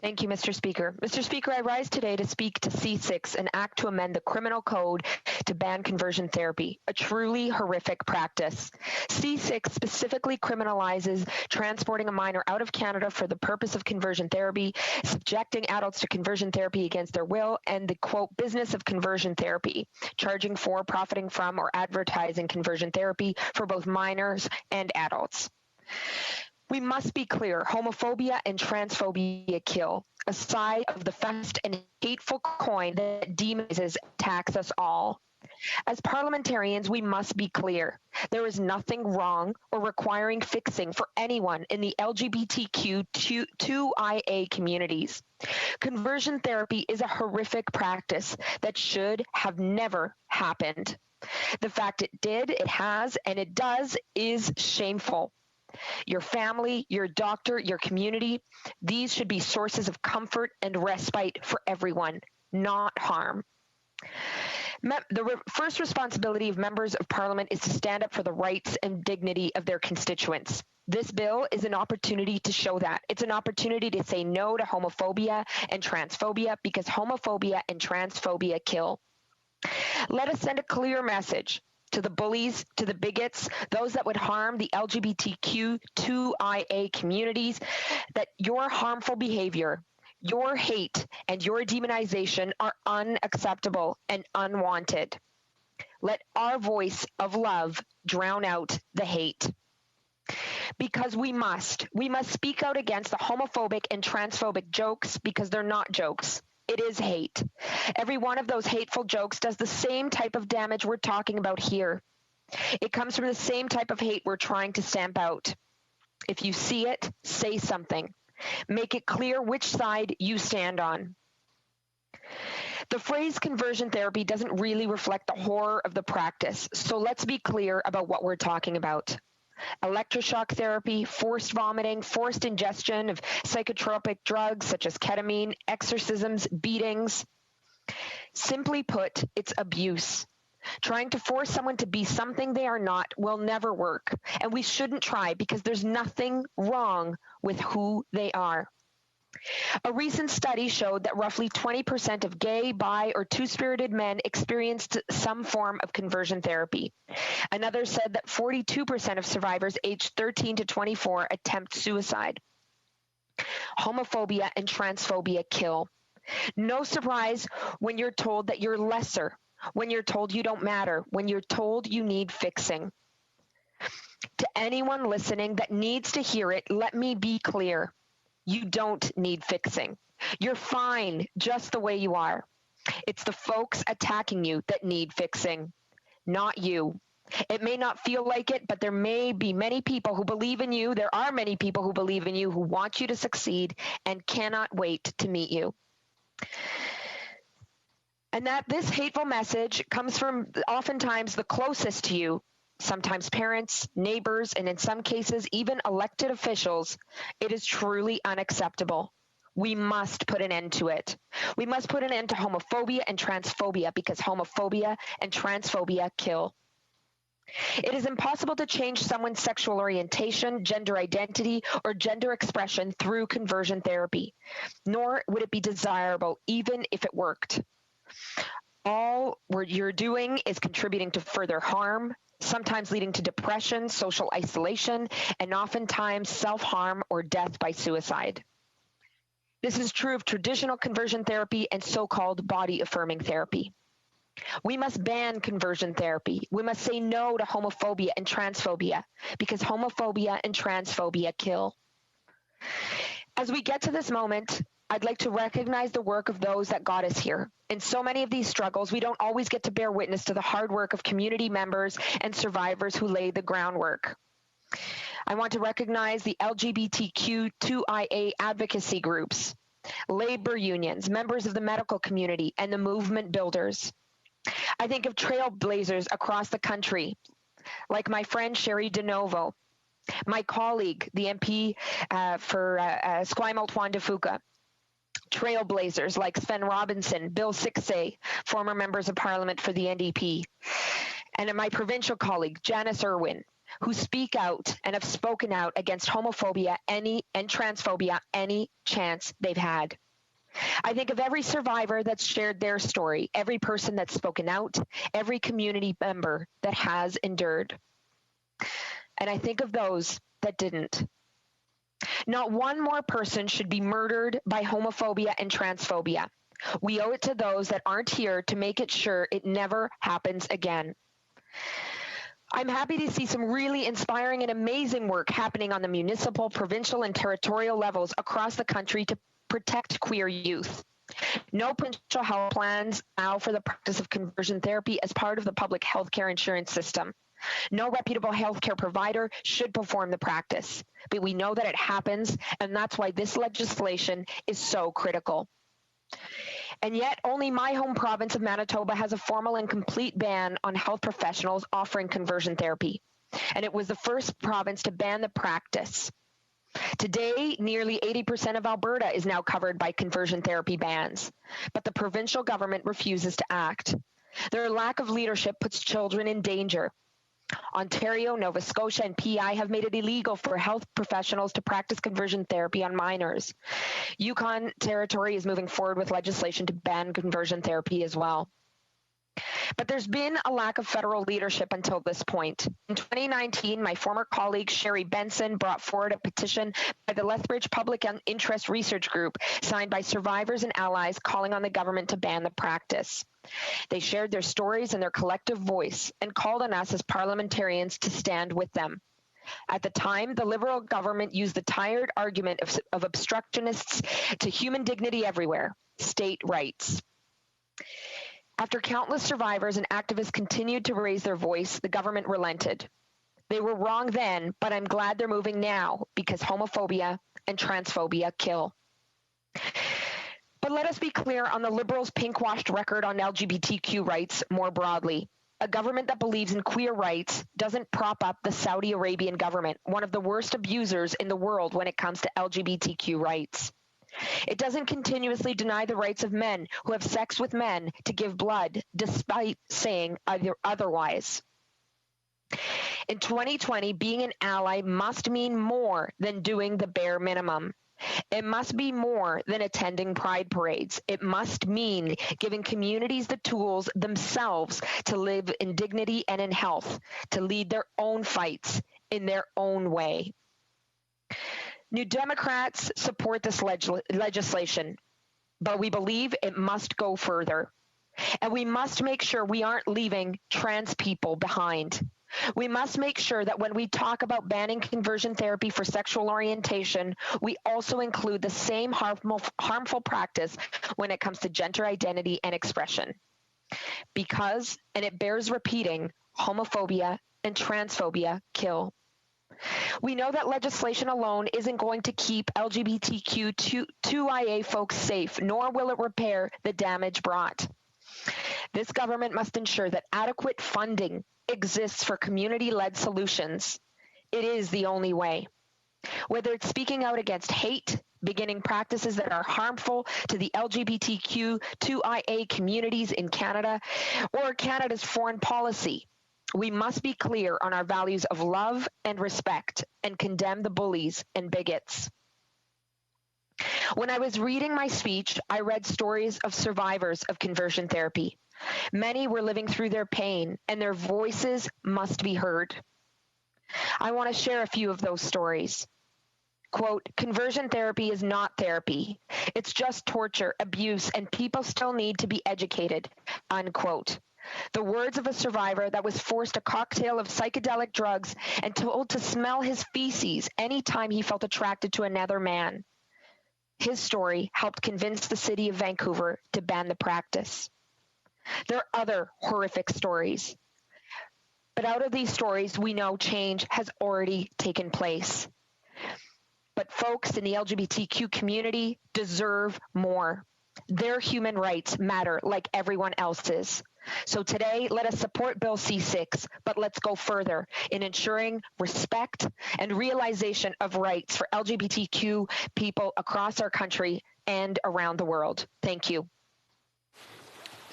Thank you, Mr. Speaker. Mr. Speaker, I rise today to speak to C6, an act to amend the criminal code to ban conversion therapy, a truly horrific practice. C6 specifically criminalizes transporting a minor out of Canada for the purpose of conversion therapy, subjecting adults to conversion therapy against their will, and the, quote, business of conversion therapy, charging for, profiting from, or advertising conversion therapy for both minors and adults. We must be clear, homophobia and transphobia kill, a side of the fast and hateful coin that demonizes and attacks us all. As parliamentarians, we must be clear. There is nothing wrong or requiring fixing for anyone in the LGBTQ2IA communities. Conversion therapy is a horrific practice that should have never happened. The fact it did, it has, and it does is shameful. Your family, your doctor, your community, these should be sources of comfort and respite for everyone, not harm. The first responsibility of members of Parliament is to stand up for the rights and dignity of their constituents. This bill is an opportunity to show that. It's an opportunity to say no to homophobia and transphobia because homophobia and transphobia kill. Let us send a clear message to the bullies, to the bigots, those that would harm the LGBTQ2IA communities, that your harmful behavior, your hate, and your demonization are unacceptable and unwanted. Let our voice of love drown out the hate. Because we must speak out against the homophobic and transphobic jokes because they're not jokes. It is hate. Every one of those hateful jokes does the same type of damage we're talking about here. It comes from the same type of hate we're trying to stamp out. If you see it, say something. Make it clear which side you stand on. The phrase conversion therapy doesn't really reflect the horror of the practice, so let's be clear about what we're talking about. Electroshock therapy, forced vomiting, forced ingestion of psychotropic drugs such as ketamine, exorcisms, beatings. Simply put, it's abuse. Trying to force someone to be something they are not will never work, and we shouldn't try because there's nothing wrong with who they are. A recent study showed that roughly 20% of gay, bi, or two-spirited men experienced some form of conversion therapy. Another said that 42% of survivors aged 13 to 24 attempt suicide. Homophobia and transphobia kill. No surprise when you're told that you're lesser, when you're told you don't matter, when you're told you need fixing. To anyone listening that needs to hear it, let me be clear. You don't need fixing. You're fine just the way you are. It's the folks attacking you that need fixing, not you. It may not feel like it, but there may be many people who believe in you. There are many people who believe in you, who want you to succeed and cannot wait to meet you. And that this hateful message comes from oftentimes the closest to you, sometimes parents, neighbors, and in some cases, even elected officials. It is truly unacceptable. We must put an end to it. We must put an end to homophobia and transphobia because homophobia and transphobia kill. It is impossible to change someone's sexual orientation, gender identity, or gender expression through conversion therapy, nor would it be desirable even if it worked. All you're doing is contributing to further harm, sometimes leading to depression, social isolation, and oftentimes self-harm or death by suicide. This is true of traditional conversion therapy and so-called body-affirming therapy. We must ban conversion therapy. We must say no to homophobia and transphobia because homophobia and transphobia kill. As we get to this moment, I'd like to recognize the work of those that got us here. In so many of these struggles, we don't always get to bear witness to the hard work of community members and survivors who laid the groundwork. I want to recognize the LGBTQ2IA advocacy groups, labor unions, members of the medical community, and the movement builders. I think of trailblazers across the country, like my friend Sherry DeNovo, my colleague, the MP for Esquimalt-Juan-de-Fuca, trailblazers like Sven Robinson, Bill Sixay, former members of Parliament for the NDP, and my provincial colleague, Janice Irwin, who speak out and have spoken out against homophobia and transphobia any chance they've had. I think of every survivor that's shared their story, every person that's spoken out, every community member that has endured. And I think of those that didn't. Not one more person should be murdered by homophobia and transphobia. We owe it to those that aren't here to make it sure it never happens again. I'm happy to see some really inspiring and amazing work happening on the municipal, provincial, and territorial levels across the country to protect queer youth. No provincial health plans allow for the practice of conversion therapy as part of the public health care insurance system. No reputable healthcare provider should perform the practice, but we know that it happens, and that's why this legislation is so critical. And yet, only my home province of Manitoba has a formal and complete ban on health professionals offering conversion therapy, and it was the first province to ban the practice. Today, nearly 80% of Alberta is now covered by conversion therapy bans, but the provincial government refuses to act. Their lack of leadership puts children in danger. Ontario, Nova Scotia, and PI have made it illegal for health professionals to practice conversion therapy on minors. Yukon Territory is moving forward with legislation to ban conversion therapy as well. But there's been a lack of federal leadership until this point. In 2019, my former colleague Sherry Benson brought forward a petition by the Lethbridge Public Interest Research Group, signed by survivors and allies, calling on the government to ban the practice. They shared their stories and their collective voice and called on us as parliamentarians to stand with them. At the time, the Liberal government used the tired argument of obstructionists to human dignity everywhere, state rights. After countless survivors and activists continued to raise their voice, the government relented. They were wrong then, but I'm glad they're moving now because homophobia and transphobia kill. But let us be clear on the Liberals' pink-washed record on LGBTQ rights more broadly. A government that believes in queer rights doesn't prop up the Saudi Arabian government, one of the worst abusers in the world when it comes to LGBTQ rights. It doesn't continuously deny the rights of men who have sex with men to give blood, despite saying otherwise. In 2020, being an ally must mean more than doing the bare minimum. It must be more than attending pride parades. It must mean giving communities the tools themselves to live in dignity and in health, to lead their own fights in their own way. New Democrats support this legislation, but we believe it must go further. And we must make sure we aren't leaving trans people behind. We must make sure that when we talk about banning conversion therapy for sexual orientation, we also include the same harmful practice when it comes to gender identity and expression. Because, and it bears repeating, homophobia and transphobia kill. We know that legislation alone isn't going to keep LGBTQ2IA folks safe, nor will it repair the damage brought. This government must ensure that adequate funding exists for community-led solutions. It is the only way. Whether it's speaking out against hate, beginning practices that are harmful to the LGBTQ2IA communities in Canada, or Canada's foreign policy, we must be clear on our values of love and respect and condemn the bullies and bigots. When I was reading my speech, I read stories of survivors of conversion therapy. Many were living through their pain, and their voices must be heard. I want to share a few of those stories. Quote, conversion therapy is not therapy. It's just torture, abuse, and people still need to be educated, unquote. The words of a survivor that was forced a cocktail of psychedelic drugs and told to smell his feces anytime he felt attracted to another man. His story helped convince the city of Vancouver to ban the practice. There are other horrific stories. But out of these stories, we know change has already taken place. But folks in the LGBTQ community deserve more. Their human rights matter like everyone else's. So today, let us support Bill C-6, but let's go further in ensuring respect and realization of rights for LGBTQ people across our country and around the world. Thank you.